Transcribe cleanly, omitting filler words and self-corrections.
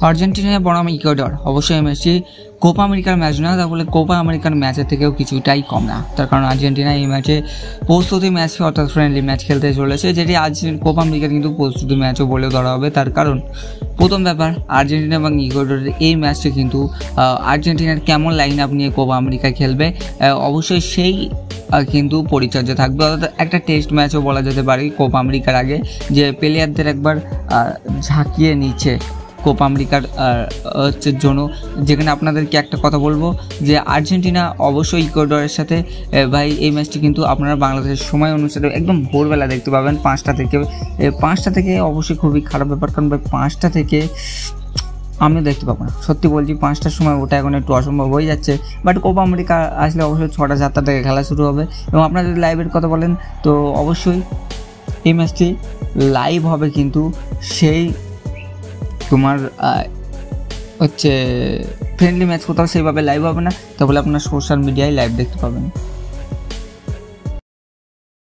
Argentina বনাম Ecuador, অবশ্যই এই ম্যাচটি কোপা আমেরিকার ম্যাচ না, তাহলে কোপা আমেরিকার ম্যাচের থেকেও কিছুটাই কম না। তার কারণ আর্জেন্টিনা এই ম্যাচে প্রস্তুতি ম্যাচ অর্থাৎ ফ্রেন্ডলি ম্যাচ খেলতে চলেছে, যেটি আজ কোপা আমেরিকার কিন্তু প্রস্তুতি ম্যাচও বলেও ধরা হবে। তার কারণ প্রথম ব্যাপার, আর্জেন্টিনা এবং ইকুয়েডরের এই ম্যাচটি কিন্তু আর্জেন্টিনার কেমন লাইন আপ নিয়ে কোপা আমেরিকায় খেলবে অবশ্যই সেই কিন্তু পরিচর্যা থাকবে, অর্থাৎ একটা টেস্ট ম্যাচও বলা যেতে পারে কোপা আমেরিকার আগে, যে প্লেয়ারদের একবার ঝাঁকিয়ে নিচ্ছে কোপা আমেরিকার জন্য। যেখানে আপনাদেরকে একটা কথা বলবো যে আর্জেন্টিনা অবশ্যই ইকুয়েডরের সাথে ভাই এই ম্যাচটি কিন্তু আপনারা বাংলাদেশের সময় অনুসারে একদম ভোরবেলা দেখতে পাবেন 5টা থেকে অবশ্যই খুবই খারাপ ব্যাপার, কারণ ভাই 5টা থেকে আমিও দেখতে পাবো না, সত্যি বলছি 5টার সময় ওটা এখন একটু অসম্ভব হয়ে যাচ্ছে। বাট কোপা আমেরিকা আসলে অবশ্যই 6টা-7টা থেকে খেলা শুরু হবে। এবং আপনারা যদি লাইভের কথা বলেন তো অবশ্যই এই ম্যাচটি লাইভ হবে, কিন্তু সেই তোমার হচ্ছে ফ্রেন্ডলি ম্যাচ কোথাও সেইভাবে লাইভ হবে না, তাহলে আপনার সোশ্যাল মিডিয়ায় লাইভ দেখতে পাবেন।